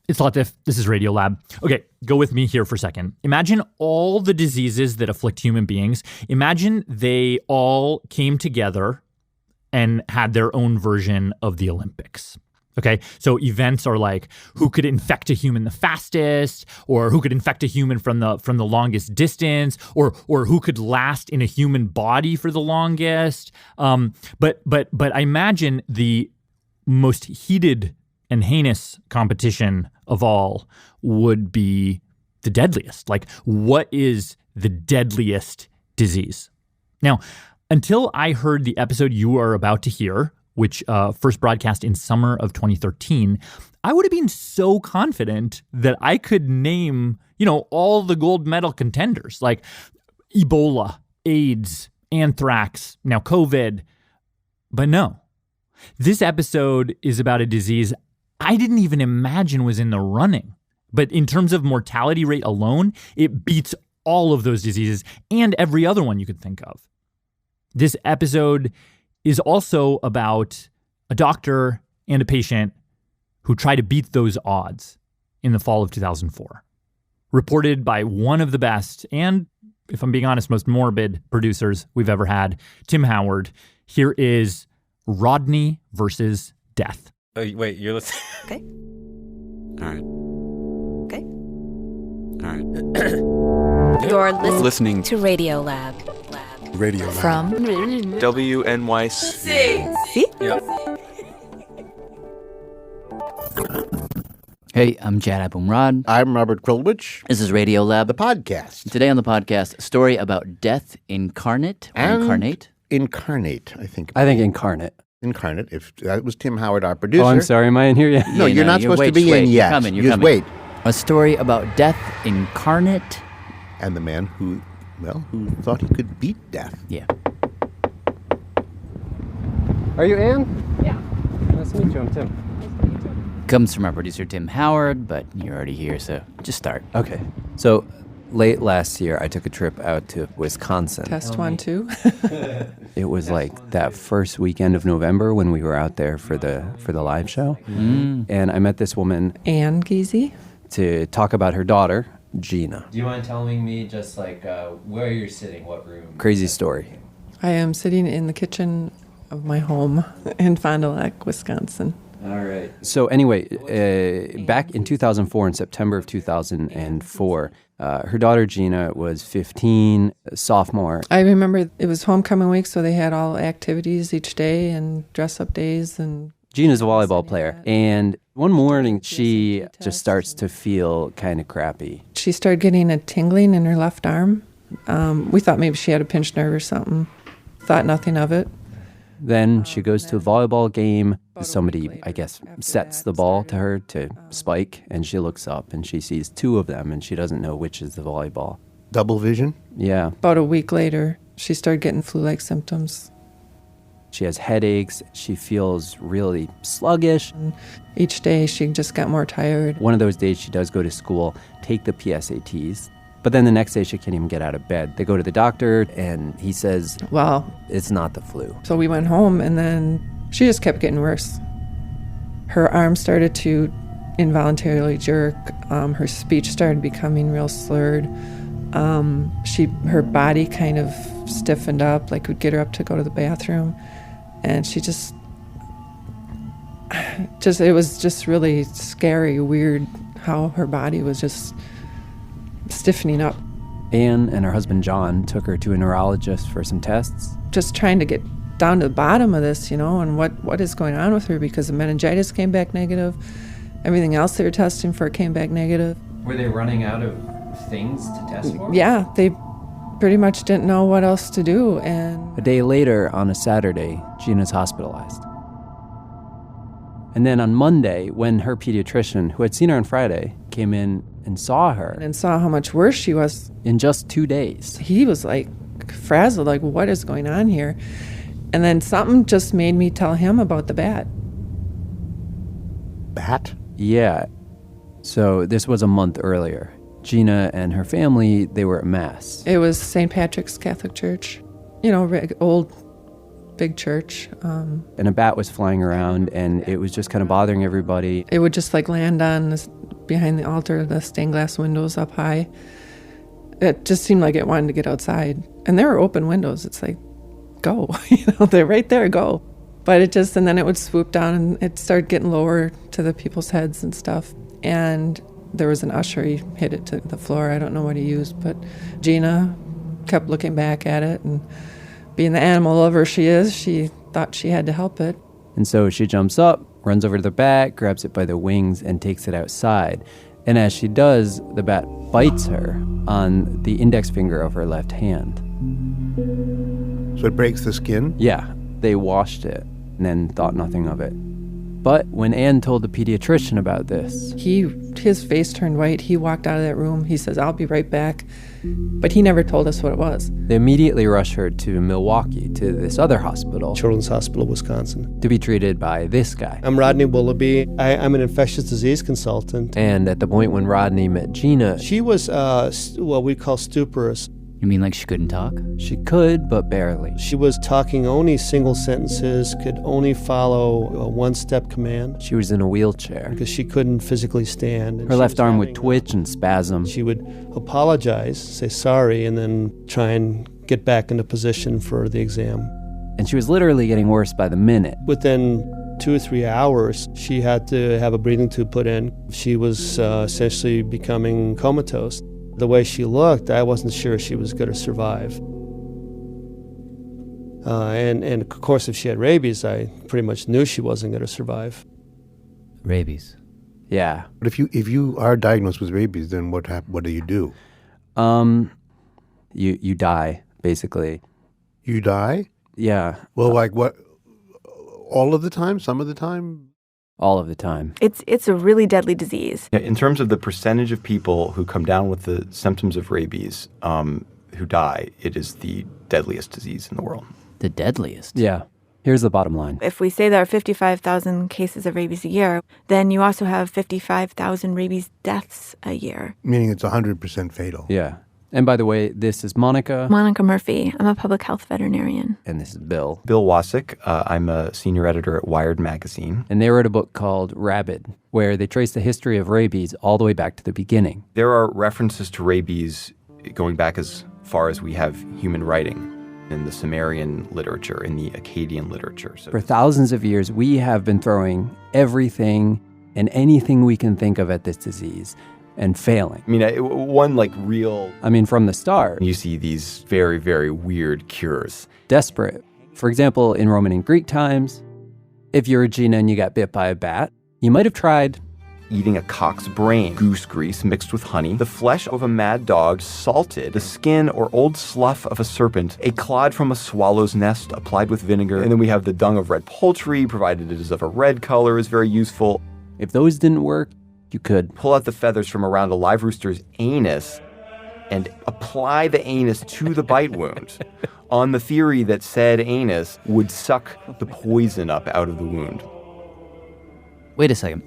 It's Latif. This is Radiolab. Okay, go with me here for a second. Imagine all the diseases that afflict human beings. Imagine they all came together and had their own version of the Olympics. Okay, so events are like who could infect a human the fastest, or who could infect a human from the longest distance, or who could last in a human body for the longest. But I imagine the most heated and heinous competition of all would be the deadliest. Like, what is the deadliest disease? Now, until I heard the episode you are about to hear, which first broadcast in summer of 2013, I would have been so confident that I could name, all the gold medal contenders, like Ebola, AIDS, anthrax, now COVID. But no, this episode is about a disease I didn't even imagine was in the running. But in terms of mortality rate alone, it beats all of those diseases and every other one you could think of. This episode is also about a doctor and a patient who try to beat those odds in the fall of 2004. Reported by one of the best and, if I'm being honest, most morbid producers we've ever had, Tim Howard. Here is Rodney versus Death. Oh, wait, you're listening? Okay. All right. Okay. All right. You're Listening to Radiolab. Radiolab. From WNYC. See? Yeah. Hey, I'm Jad Abumrad. I'm Robert Krulwich. This is Radiolab. The podcast. Today on the podcast, a story about death incarnate or And incarnate. Incarnate, I think. I think incarnate. Incarnate. If that was Tim Howard, our producer. Oh, I'm sorry. Am I in here yet? No, you're not supposed to be in yet. You're coming. Just wait. A story about death incarnate. And the man who thought he could beat death. Yeah. Are you Ann? Yeah. Nice to meet you. I'm Tim. Comes from our producer, Tim Howard, but you're already here, so just start. Okay. So, late last year, I took a trip out to Wisconsin. Test 1, 2. It was like that first weekend of November when we were out there for the live show. Mm. And I met this woman Jeanna Giese. to talk about her daughter, Jeanna. Do you mind telling me just like where you're sitting, what room? Crazy story. I am sitting in the kitchen of my home in Fond du Lac, Wisconsin. All right. So anyway, back in 2004, in September of 2004, her daughter Jeanna was 15, a sophomore. I remember it was homecoming week, so they had all activities each day and dress-up days. And Jeanna's a volleyball player, and one morning she just starts to feel kind of crappy. she started getting a tingling in her left arm. We thought maybe she had a pinched nerve or something. Thought nothing of it. Then she goes to a volleyball game. Somebody, I guess, sets the ball to her to spike, and she looks up and she sees two of them, and she doesn't know which is the volleyball. Double vision? Yeah. About a week later, she started getting flu-like symptoms. She has headaches. She feels really sluggish. And each day, she just got more tired. One of those days, she does go to school, take the PSATs. But then the next day, she can't even get out of bed. They go to the doctor, and he says, Well, it's not the flu. so we went home, and then she just kept getting worse. Her arm started to involuntarily jerk. Her speech started becoming real slurred. Her body kind of stiffened up, like would get her up to go to the bathroom. And she just it was just really scary, weird how her body was just stiffening up. Anne and her husband John took her to a neurologist for some tests. Just trying to get down to the bottom of this, and what is going on with her, because the meningitis came back negative. Everything else they were testing for came back negative. Were they running out of things to test for? Yeah, they pretty much didn't know what else to do. And A day later, on a Saturday, Gina's hospitalized. And then on Monday, when her pediatrician, who had seen her on Friday, came in and saw her, and saw how much worse she was, in just 2 days. he was like frazzled, like, what is going on here? And then something just made me tell him about the bat. Bat? Yeah. So this was a month earlier. Gina and her family, they were at Mass. It was St. Patrick's Catholic Church, old, big church. And a bat was flying around, and it was just kind of bothering everybody. It would just like land on this behind the altar, the stained glass windows up high. It just seemed like it wanted to get outside. And there were open windows. It's like, go, they're right there, go. But it just, and then it would swoop down and it started getting lower to the people's heads and stuff. And there was an usher, he hit it to the floor. I don't know what he used, but Jeanna kept looking back at it, and being the animal lover she is, she thought she had to help it. And so she jumps up, runs over to the bat, grabs it by the wings, and takes it outside. And as she does, the bat bites her on the index finger of her left hand. So it breaks the skin? Yeah, they washed it and then thought nothing of it. But when Anne told the pediatrician about this... His face turned white. He walked out of that room. He says, I'll be right back. But he never told us what it was. They immediately rushed her to Milwaukee, to this other hospital. Children's Hospital, Wisconsin. To be treated by this guy. I'm Rodney Willoughby. I'm an infectious disease consultant. And at the point when Rodney met Jeanna... She was what we call stuporous. You mean like she couldn't talk? She could, but barely. She was talking only single sentences, could only follow a one-step command. She was in a wheelchair. Because she couldn't physically stand. Her left arm would twitch and spasm. She would apologize, say sorry, and then try and get back into position for the exam. And she was literally getting worse by the minute. Within 2 or 3 hours, she had to have a breathing tube put in. She was essentially becoming comatose. The way she looked, I wasn't sure she was going to survive. And of course, if she had rabies, I pretty much knew she wasn't going to survive. Rabies. Yeah. But if you are diagnosed with rabies, then what do you do? You die, basically. You die? Yeah. Well, like what? All of the time? Some of the time? All of the time. It's a really deadly disease. In terms of the percentage of people who come down with the symptoms of rabies who die, it is the deadliest disease in the world. The deadliest? Yeah. Here's the bottom line. If we say there are 55,000 cases of rabies a year, then you also have 55,000 rabies deaths a year. Meaning it's 100% fatal. Yeah. And by the way, this is Monica. Monica Murphy. I'm a public health veterinarian. And this is Bill. Bill Wasik. I'm a senior editor at Wired magazine. And they wrote a book called Rabid, where they trace the history of rabies all the way back to the beginning. There are references to rabies going back as far as we have human writing in the Sumerian literature, in the Akkadian literature. So for thousands of years, we have been throwing everything and anything we can think of at this disease and failing. I mean, from the start. You see these very, very weird cures. Desperate. For example, in Roman and Greek times, if you're a Jeanna and you got bit by a bat, you might have tried eating a cock's brain, goose grease mixed with honey, the flesh of a mad dog salted, the skin or old slough of a serpent, a clod from a swallow's nest applied with vinegar, and then we have the dung of red poultry, provided it is of a red color, is very useful. If those didn't work, you could pull out the feathers from around a live rooster's anus and apply the anus to the bite wound on the theory that said anus would suck the poison up out of the wound. Wait a second.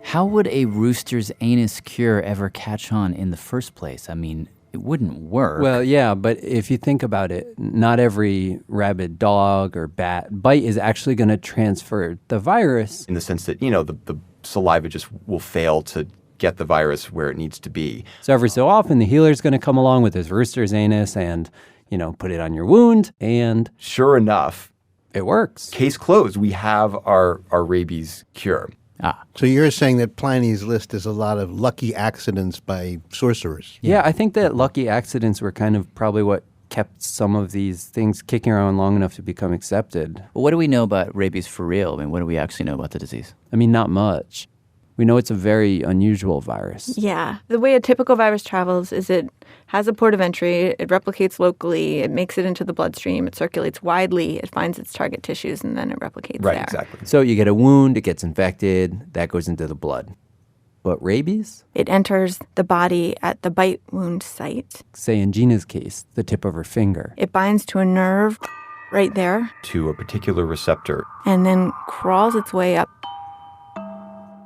How would a rooster's anus cure ever catch on in the first place? I mean, it wouldn't work. Well, yeah, but if you think about it, not every rabid dog or bat bite is actually going to transfer the virus. In the sense that, the saliva just will fail to get the virus where it needs to be. So every so often, the healer's going to come along with his rooster's anus and, put it on your wound, and sure enough, it works. Case closed. We have our rabies cure. So you're saying that Pliny's list is a lot of lucky accidents by sorcerers? Yeah, I think that lucky accidents were kind of probably what kept some of these things kicking around long enough to become accepted. Well, what do we know about rabies for real? I mean, what do we actually know about the disease? I mean, not much. We know it's a very unusual virus. Yeah. The way a typical virus travels is it has a port of entry, it replicates locally, it makes it into the bloodstream, it circulates widely, it finds its target tissues, and then it replicates there. Right, exactly. So you get a wound, it gets infected, that goes into the blood. But rabies? It enters the body at the bite wound site. Say in Jeanna's case, the tip of her finger. It binds to a nerve right there. To a particular receptor. And then crawls its way up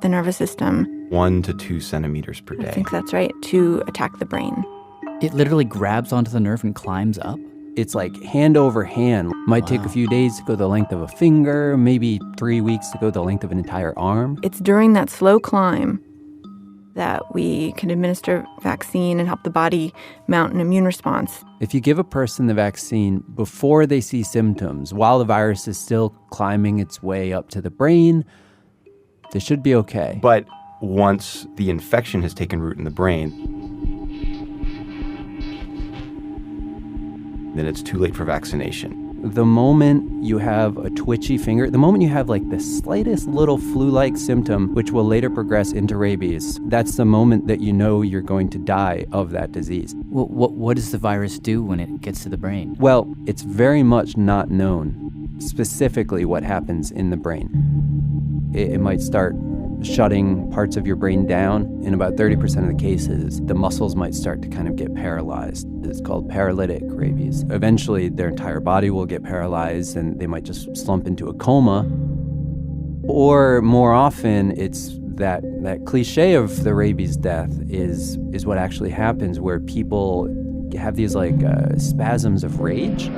the nervous system. 1 to 2 centimeters per day. I think that's right, to attack the brain. It literally grabs onto the nerve and climbs up? It's like hand over hand. Might take a few days to go the length of a finger, maybe 3 weeks to go the length of an entire arm. It's during that slow climb that we can administer vaccine and help the body mount an immune response. If you give a person the vaccine before they see symptoms, while the virus is still climbing its way up to the brain, they should be okay. But once the infection has taken root in the brain, then it's too late for vaccination. The moment you have a twitchy finger, the moment you have like the slightest little flu-like symptom, which will later progress into rabies, that's the moment that you know you're going to die of that disease. Well, what does the virus do when it gets to the brain? Well, it's very much not known specifically what happens in the brain. It might start shutting parts of your brain down. In about 30% of the cases, the muscles might start to kind of get paralyzed. It's called paralytic rabies. Eventually, their entire body will get paralyzed and they might just slump into a coma. Or more often, it's that cliche of the rabies death is what actually happens, where people have these like spasms of rage.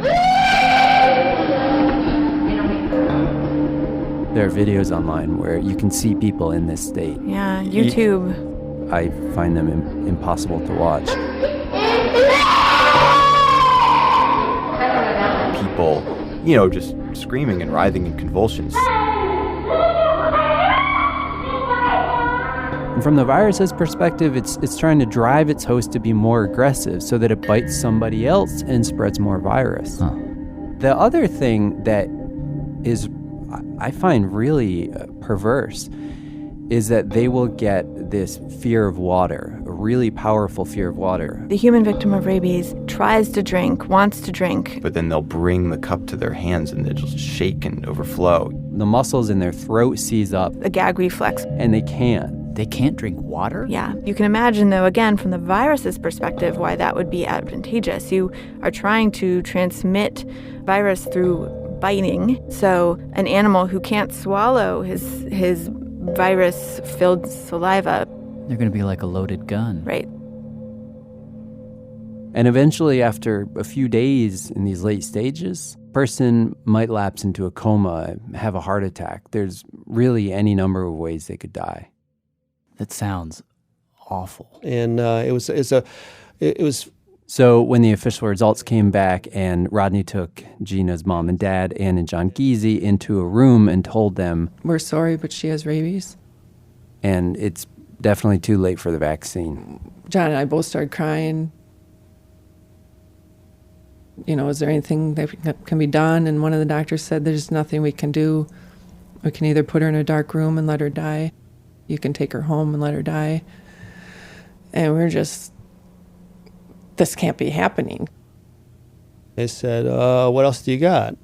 There are videos online where you can see people in this state. Yeah, YouTube. I find them impossible to watch. People, just screaming and writhing in convulsions. And from the virus's perspective, it's trying to drive its host to be more aggressive so that it bites somebody else and spreads more virus. Huh. The other thing that is, I find really perverse, is that they will get this fear of water, a really powerful fear of water. The human victim of rabies tries to drink, wants to drink. But then they'll bring the cup to their hands and they'll just shake and overflow. The muscles in their throat seize up. A gag reflex. And they can't. They can't drink water? Yeah. You can imagine, though, again, from the virus's perspective, why that would be advantageous. You are trying to transmit virus through biting. So an animal who can't swallow his virus-filled saliva. They're going to be like a loaded gun. Right. And eventually, after a few days in these late stages, a person might lapse into a coma, have a heart attack. There's really any number of ways they could die. That sounds awful. And it was. So when the official results came back and Rodney took Jeanna's mom and dad, Ann and Jeanna Giese, into a room and told them, We're sorry, but she has rabies. And it's definitely too late for the vaccine. John and I both started crying. Is there anything that can be done? And one of the doctors said, there's nothing we can do. We can either put her in a dark room and let her die. You can take her home and let her die. And we're just, this can't be happening. They said, what else do you got?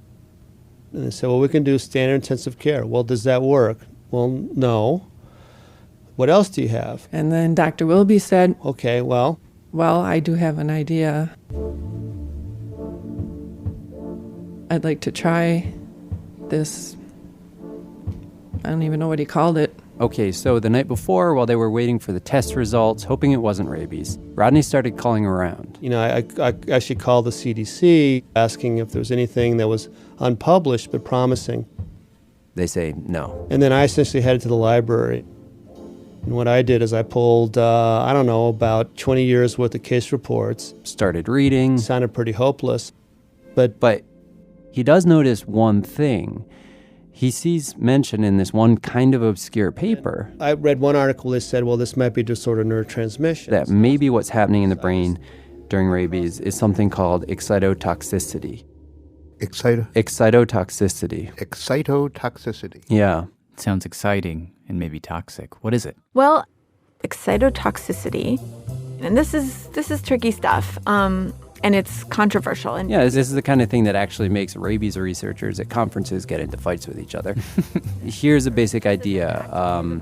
And they said, well, we can do standard intensive care. Well, does that work? Well, no. What else do you have? And then Dr. Willoughby said, okay, well, I do have an idea. I'd like to try this, I don't even know what he called it. Okay, so the night before, while they were waiting for the test results, hoping it wasn't rabies, Rodney started calling around. I actually called the CDC, asking if there was anything that was unpublished but promising. They say no. And then I essentially headed to the library. And what I did is I pulled, about 20 years worth of case reports. Started reading. Sounded pretty hopeless. But he does notice one thing. He sees mention in this one kind of obscure paper. I read one article that said, well, this might be disordered neurotransmission. That maybe what's happening in the brain during rabies is something called excitotoxicity. Excitotoxicity. Excitotoxicity. Yeah. Sounds exciting and maybe toxic. What is it? Well, excitotoxicity, and this is tricky stuff. And it's controversial. And yeah, this is the kind of thing that actually makes rabies researchers at conferences get into fights with each other. Here's a basic idea.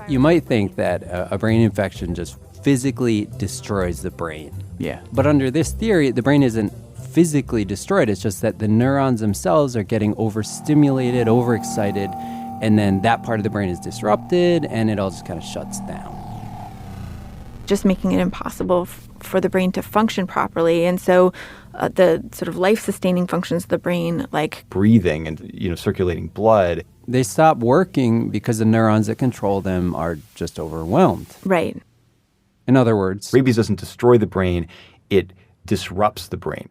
You might think that a brain infection just physically destroys the brain. Yeah. But under this theory, the brain isn't physically destroyed. It's just that the neurons themselves are getting overstimulated, overexcited, and then that part of the brain is disrupted, and it all just kind of shuts down. Just making it impossible for the brain to function properly. And so the sort of life-sustaining functions of the brain, like breathing and circulating blood, they stop working because the neurons that control them are just overwhelmed. Right. In other words, Rabies doesn't destroy the brain, it disrupts the brain.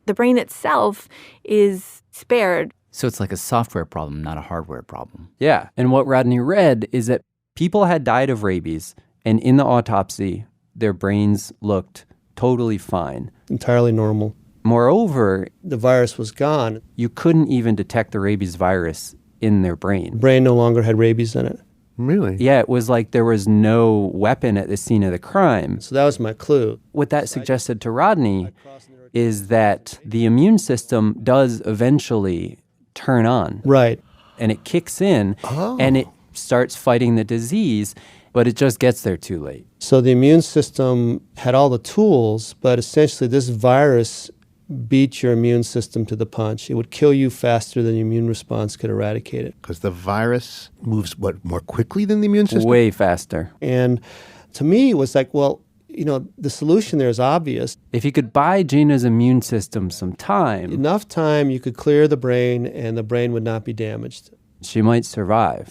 The brain itself is spared. So it's like a software problem, not a hardware problem. yeah. And what Rodney read is that people had died of rabies, and in the autopsy, their brains looked totally fine. Entirely normal. Moreover, The virus was gone. you couldn't even detect the rabies virus in their The brain. brain no longer had rabies in it. Really? Yeah, it was like there was no weapon at the scene of the crime. So that was my clue. What that suggested to Rodney is that the immune system does eventually turn on. Right. And it kicks in and it starts fighting the disease, but it just gets there too late. So the immune system had all the tools, but essentially this virus beat your immune system to the punch. It would kill you faster than the immune response could eradicate it. Because the virus moves, more quickly than the immune system? Way faster. And to me, it was like, well, the solution there is obvious. If you could buy Jeanna's immune system some time, Enough time, you could clear the brain and the brain would not be damaged. she might survive.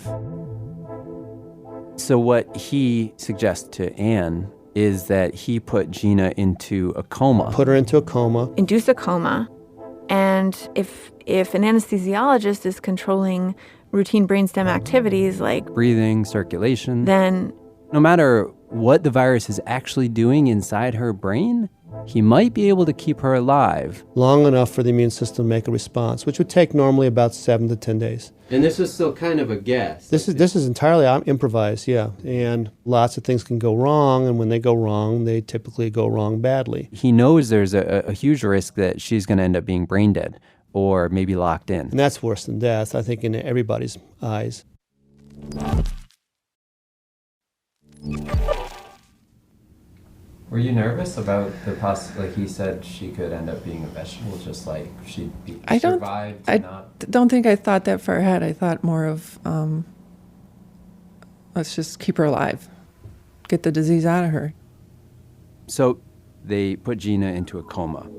So what he suggests to Anne is that he put Jeanna into a coma. Put her into a coma. Induce a coma. And if an anesthesiologist is controlling routine brainstem activities like Breathing, circulation. then No matter what the virus is actually doing inside her brain, he might be able to keep her alive. Long enough for the immune system to make a response, which would take normally about 7 to 10 days. And this was still kind of a guess. This is entirely improvised, yeah. And lots of things can go wrong, and when they go wrong, they typically go wrong badly. He knows there's a huge risk that she's going to end up being brain dead or maybe locked in. And that's worse than death, I think, in everybody's eyes. Were you nervous about the like he said she could end up being a vegetable, just like she'd be survived to not? Don't think I thought that far ahead. I thought more of, let's just keep her alive, get the disease out of her. So they put Jeanna into a coma.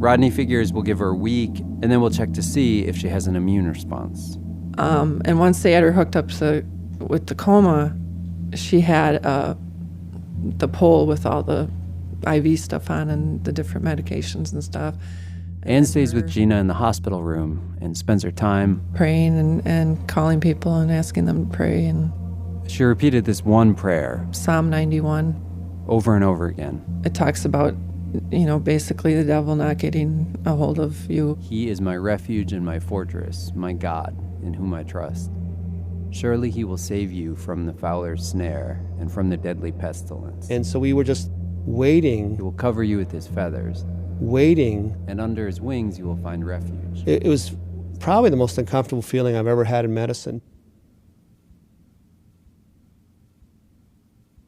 Rodney figures we'll give her a week, and then we'll check to see if she has an immune response. And once they had her hooked up with the coma, she had the pole with all the IV stuff on and the different medications and stuff. Anne stays with Jeanna in the hospital room and spends her time praying and calling people and asking them to pray. And she repeated this one prayer, Psalm 91, over and over again. It talks about, basically the devil not getting a hold of you. He is my refuge and my fortress, my God, in whom I trust. Surely he will save you from the fowler's snare and from the deadly pestilence. And so we were just waiting. He will cover you with his feathers. Waiting. And under his wings you will find refuge. It was probably the most uncomfortable feeling I've ever had in medicine.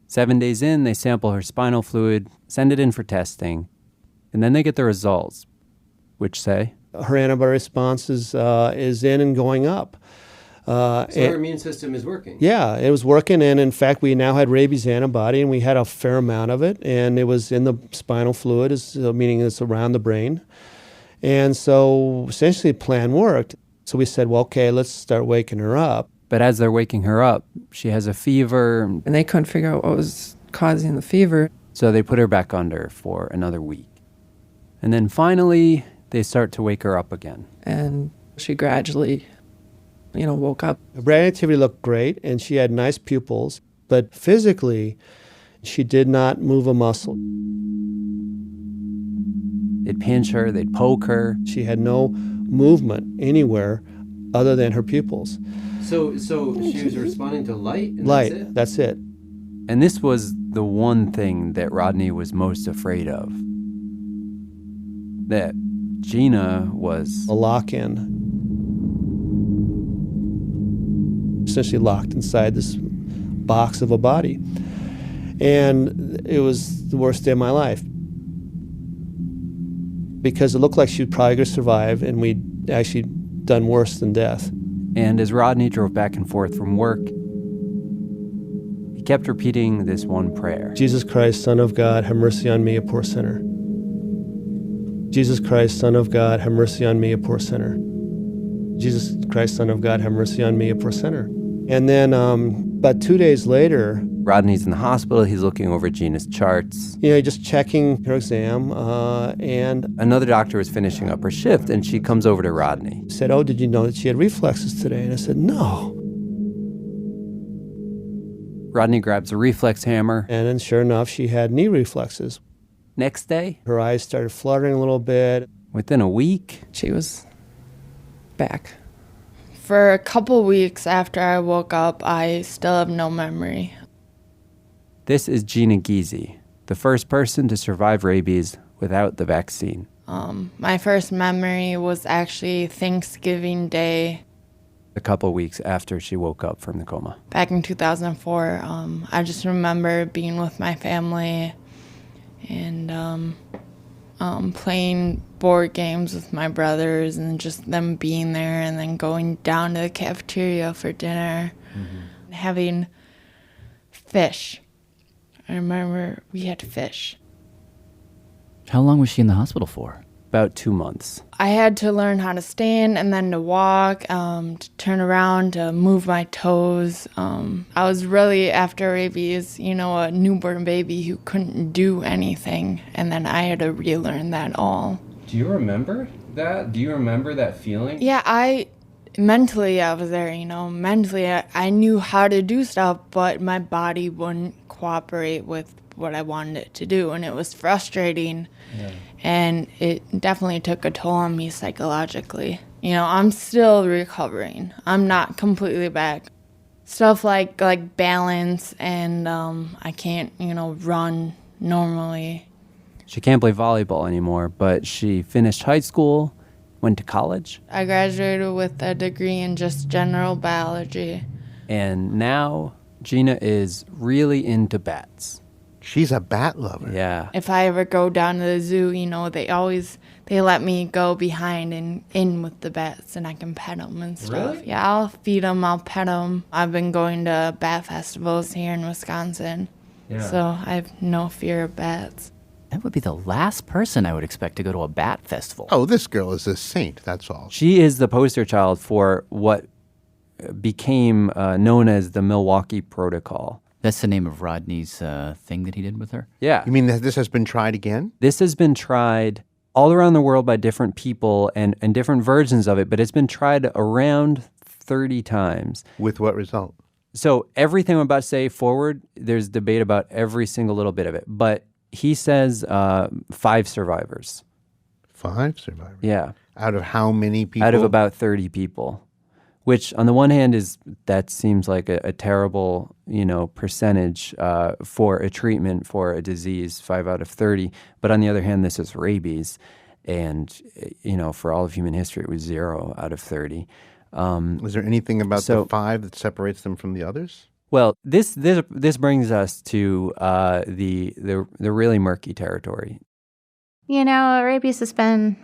7 days in, they sample her spinal fluid, send it in for testing, and then they get the results, which say her antibody response is in and going up. So her immune system is working. Yeah, it was working, and in fact, we now had rabies antibody, and we had a fair amount of it, and it was in the spinal fluid, meaning it's around the brain. And so essentially the plan worked. So we said, well, okay, let's start waking her up. But as they're waking her up, she has a fever. And they couldn't figure out what was causing the fever. So they put her back under for another week. And then finally, they start to wake her up again. And she gradually, woke up. Her brain activity looked great, and she had nice pupils, but physically, she did not move a muscle. They'd pinch her, they'd poke her. She had no movement anywhere other than her pupils. So she was responding to light? And light, that's it. And this was the one thing that Rodney was most afraid of. That Jeanna was a lock-in. Essentially locked inside this box of a body. And it was the worst day of my life. Because it looked like she'd probably going to survive, and we'd actually done worse than death. And as Rodney drove back and forth from work, he kept repeating this one prayer. Jesus Christ, Son of God, have mercy on me, a poor sinner. Jesus Christ, Son of God, have mercy on me, a poor sinner. Jesus Christ, Son of God, have mercy on me, a poor sinner. And then about 2 days later, Rodney's in the hospital. He's looking over Jeanna's charts. Just checking her exam, and another doctor was finishing up her shift, and she comes over to Rodney. Said, "Oh, did you know that she had reflexes today?" And I said, "No." Rodney grabs a reflex hammer. And then sure enough, she had knee reflexes. Next day, her eyes started fluttering a little bit. Within a week, she was back. For a couple weeks after I woke up, I still have no memory. This is Jeanna Giese, the first person to survive rabies without the vaccine. My first memory was actually Thanksgiving Day. A couple weeks after she woke up from the coma. Back in 2004, I just remember being with my family and playing board games with my brothers and just them being there and then going down to the cafeteria for dinner and having fish. I remember we had fish. How long was she in the hospital for? About 2 months. I had to learn how to stand and then to walk, to turn around, to move my toes. I was really, after rabies, a newborn baby who couldn't do anything. And then I had to relearn that all. Do you remember that? Do you remember that feeling? Yeah, mentally I was there, Mentally I knew how to do stuff, but my body wouldn't cooperate with what I wanted it to do. And it was frustrating. Yeah. And it definitely took a toll on me psychologically. I'm still recovering. I'm not completely back. Stuff like balance and I can't, run normally. She can't play volleyball anymore, but she finished high school, went to college. I graduated with a degree in just general biology. And now Jeanna is really into bats. She's a bat lover. Yeah. If I ever go down to the zoo, they let me go behind and in with the bats and I can pet them and stuff. Really? Yeah, I'll feed them, I'll pet them. I've been going to bat festivals here in Wisconsin. Yeah. So I have no fear of bats. That would be the last person I would expect to go to a bat festival. Oh, this girl is a saint, that's all. She is the poster child for what became known as the Milwaukee Protocol. That's the name of Rodney's thing that he did with her? Yeah. You mean that this has been tried again? This has been tried all around the world by different people and different versions of it, but it's been tried around 30 times. With what result? So everything I'm about to say forward, there's debate about every single little bit of it. But he says 5 survivors. 5 survivors? Yeah. Out of how many people? Out of about 30 people. Which, on the one hand, that seems like a terrible, percentage for a treatment for a disease, 5 out of 30. But on the other hand, this is rabies, and for all of human history, it was 0 out of 30. Was there anything about the 5 that separates them from the others? Well, this brings us to the really murky territory. Rabies has been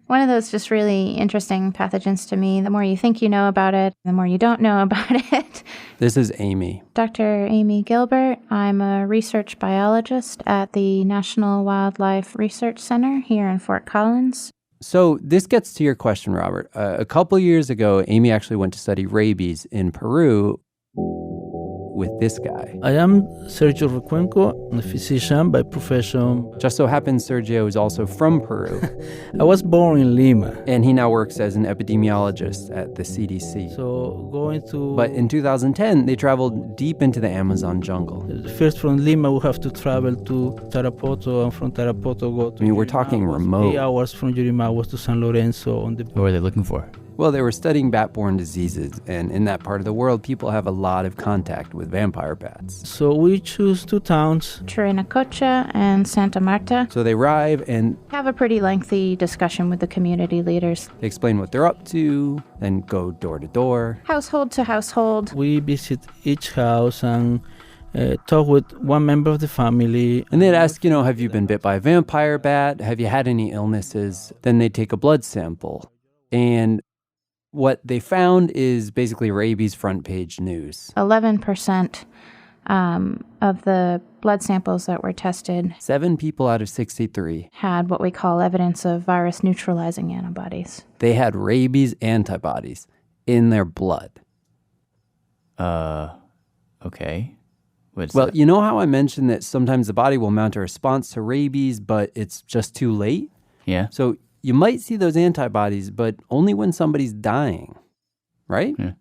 one of those just really interesting pathogens to me. The more you think you know about it, the more you don't know about it. This is Amy. Dr. Amy Gilbert. I'm a research biologist at the National Wildlife Research Center here in Fort Collins. So this gets to your question, Robert. A couple years ago, Amy actually went to study rabies in Peru with this guy. I am Sergio Recuenco, I'm a physician by profession. Just so happens Sergio is also from Peru. I was born in Lima. And he now works as an epidemiologist at the CDC. But in 2010, they traveled deep into the Amazon jungle. First from Lima, we have to travel to Tarapoto, and from Tarapoto go to we're talking remote. 8 hours from Yurimaguas to San Lorenzo. What were they looking for? Well, they were studying bat-borne diseases, and in that part of the world, people have a lot of contact with vampire bats. So we choose 2 towns, Chirinacocha and Santa Marta. So they arrive and have a pretty lengthy discussion with the community leaders. They explain what they're up to, then go door to door. Household to household. We visit each house and talk with one member of the family. And they'd ask, have you been bit by a vampire bat? Have you had any illnesses? Then they'd take a blood sample. And what they found is basically rabies front page news. 11% of the blood samples that were tested, 7 people out of 63 had what we call evidence of virus neutralizing antibodies. They had rabies antibodies in their blood. Okay. Well, you know how I mentioned that sometimes the body will mount a response to rabies, but it's just too late? Yeah. So you might see those antibodies, but only when somebody's dying, right? Yeah.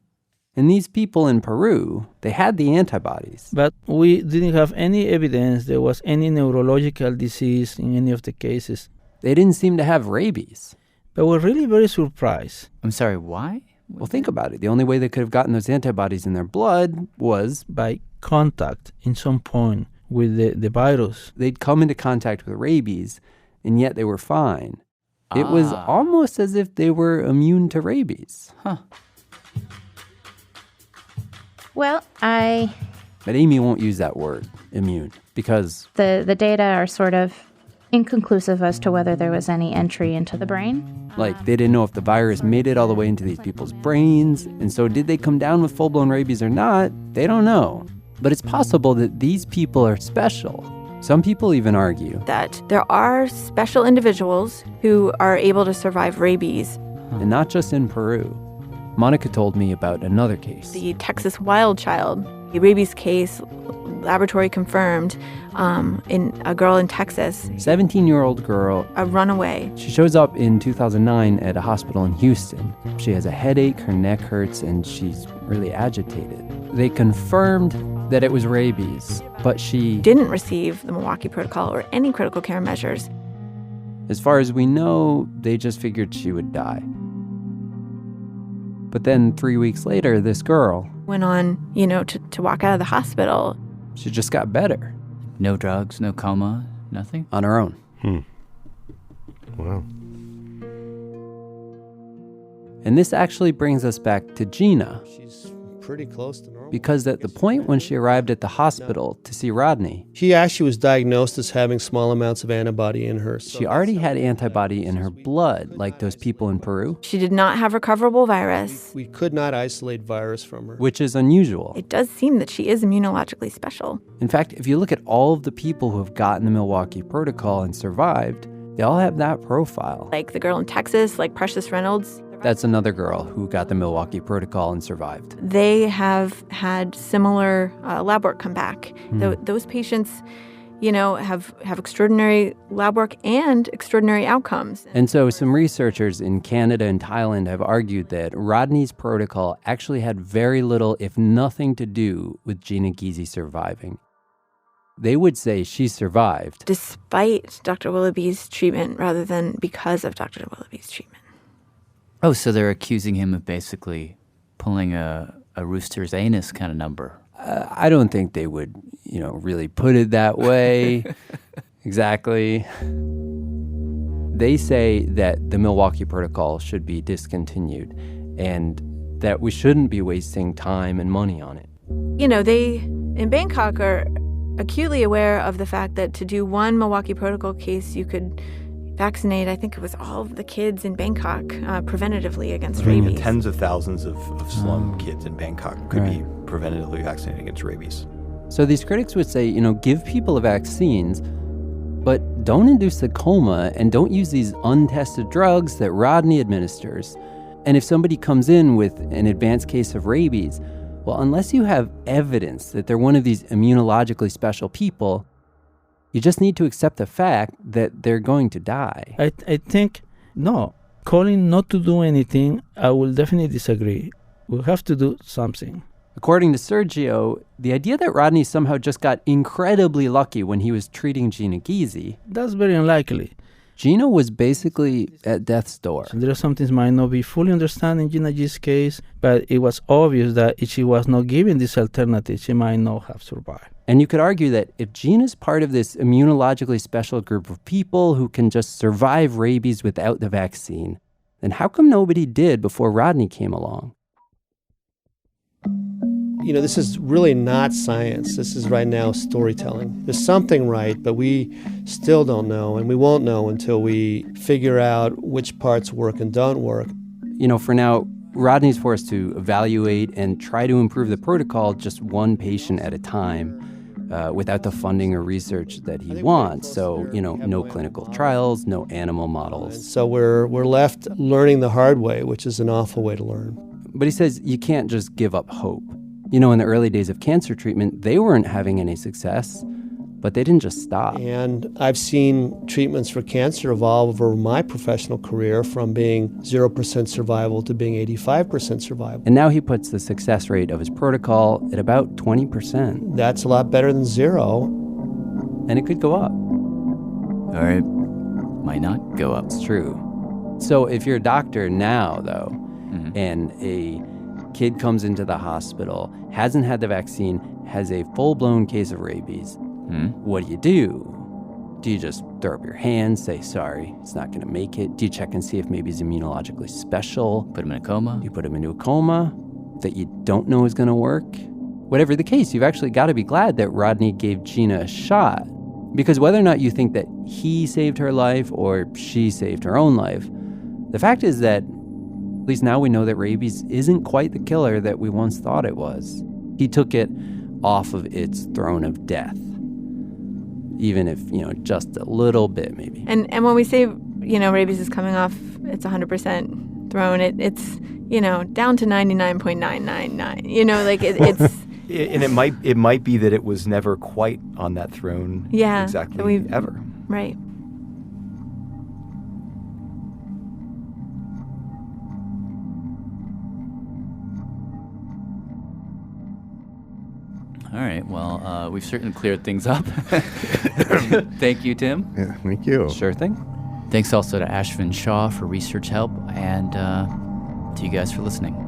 And these people in Peru, they had the antibodies. But we didn't have any evidence there was any neurological disease in any of the cases. They didn't seem to have rabies. But we're really very surprised. I'm sorry, why? Well, think about it. The only way they could have gotten those antibodies in their blood was by contact in some point with the virus. They'd come into contact with rabies, and yet they were fine. It was almost as if they were immune to rabies. Huh. Well, But Amy won't use that word, immune, because the data are sort of inconclusive as to whether there was any entry into the brain. like they didn't know if the virus made it all the way into these people's brains. And so did they come down with full-blown rabies or not? They don't know. But it's possible that these people are special. Some people even argue that there are special individuals who are able to survive rabies. And not just in Peru. Monica told me about another case. The Texas wild child, a rabies case, laboratory confirmed, in a girl in Texas. 17-year-old girl. A runaway. She shows up in 2009 at a hospital in Houston. She has a headache, her neck hurts, and she's really agitated. They confirmed that it was rabies, but she didn't receive the Milwaukee Protocol or any critical care measures. As far as we know, they just figured she would die. But then 3 weeks later, this girl went on, to walk out of the hospital. She just got better. No drugs, no coma, nothing? On her own. Wow. And this actually brings us back to Jeanna. She's pretty close to normal. Because at the point when she arrived at the hospital to see Rodney, she actually was diagnosed as having small amounts of antibody in her. She already had antibody in her blood, like those people in Peru. She did not have recoverable virus. We could not isolate virus from her. Which is unusual. It does seem that she is immunologically special. In fact, if you look at all of the people who have gotten the Milwaukee Protocol and survived, they all have that profile. Like the girl in Texas, like Precious Reynolds. That's another girl who got the Milwaukee Protocol and survived. They have had similar lab work come back. Those patients, have extraordinary lab work and extraordinary outcomes. And so some researchers in Canada and Thailand have argued that Rodney's protocol actually had very little, if nothing, to do with Jeanna Giese surviving. They would say she survived despite Dr. Willoughby's treatment rather than because of Dr. Willoughby's treatment. Oh, so they're accusing him of basically pulling a rooster's anus kind of number. I don't think they would, really put it that way. Exactly. They say that the Milwaukee Protocol should be discontinued and that we shouldn't be wasting time and money on it. They, in Bangkok, are acutely aware of the fact that to do one Milwaukee Protocol case, you could vaccinate, I think it was all of the kids in Bangkok preventatively against rabies. Tens of thousands of slum kids in Bangkok could be preventatively vaccinated against rabies. So these critics would say, give people the vaccines, but don't induce the coma and don't use these untested drugs that Rodney administers. And if somebody comes in with an advanced case of rabies, well, unless you have evidence that they're one of these immunologically special people, you just need to accept the fact that they're going to die. I think, no. Calling not to do anything, I will definitely disagree. We'll have to do something. According to Sergio, the idea that Rodney somehow just got incredibly lucky when he was treating Jeanna Giese, that's very unlikely. Jeanna was basically at death's door. So there are some things might not be fully understood in Jeanna Giese's case, but it was obvious that if she was not given this alternative, she might not have survived. And you could argue that if Jeanna's part of this immunologically special group of people who can just survive rabies without the vaccine, then how come nobody did before Rodney came along? This is really not science. This is right now storytelling. There's something right, but we still don't know, and we won't know until we figure out which parts work and don't work. For now, Rodney's forced to evaluate and try to improve the protocol just one patient at a time without the funding or research that he wants. So, no clinical trials, no animal models. So we're left learning the hard way, which is an awful way to learn. But he says you can't just give up hope. In the early days of cancer treatment, they weren't having any success, but they didn't just stop. And I've seen treatments for cancer evolve over my professional career from being 0% survival to being 85% survival. And now he puts the success rate of his protocol at about 20%. That's a lot better than zero. And it could go up. Or it might not go up. It's true. So if you're a doctor now, though, and a kid comes into the hospital, hasn't had the vaccine, has a full-blown case of rabies, what do? Do you just throw up your hands, say, sorry, it's not going to make it? Do you check and see if maybe he's immunologically special? Put him in a coma? You put him into a coma that you don't know is going to work? Whatever the case, you've actually got to be glad that Rodney gave Jeanna a shot. Because whether or not you think that he saved her life or she saved her own life, the fact is that at least now we know that rabies isn't quite the killer that we once thought it was. He took it off of its throne of death. Even if, just a little bit, maybe. And when we say, rabies is coming off its 100% throne, it's, down to 99.999. It's... And it might be that it was never quite on that throne exactly ever. Right. All right. Well, we've certainly cleared things up. Thank you, Tim. Yeah, thank you. Sure thing. Thanks also to Ashvin Shaw for research help, and to you guys for listening.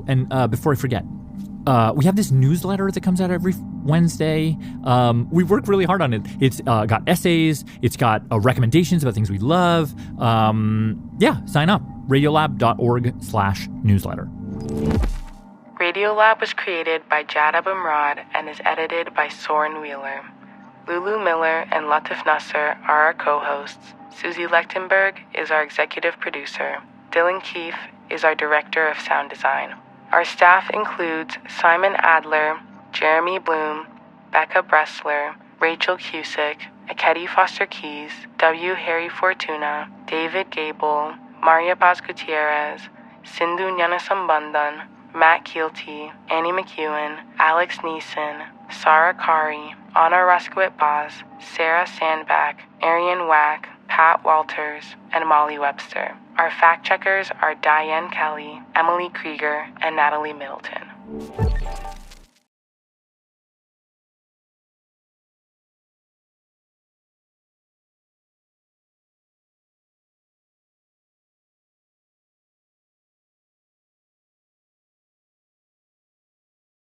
And before I forget, we have this newsletter that comes out every Wednesday. We work really hard on it. It's got essays. It's got recommendations about things we love. Sign up. Radiolab.org/newsletter. Radiolab was created by Jad Abumrad and is edited by Soren Wheeler. Lulu Miller and Latif Nasser are our co-hosts. Susie Lechtenberg is our executive producer. Dylan Keefe is our director of sound design. Our staff includes Simon Adler, Jeremy Bloom, Becca Bressler, Rachel Cusick, Akedi Foster Keys, W. Harry Fortuna, David Gable, Maria Paz Gutierrez, Sindhu Nyanasambandan, Matt Keelty, Annie McEwen, Alex Neeson, Sarah Kari, Anna Raskowit-Baz, Sarah Sandback, Arian Wack, Pat Walters, and Molly Webster. Our fact checkers are Diane Kelly, Emily Krieger, and Natalie Middleton.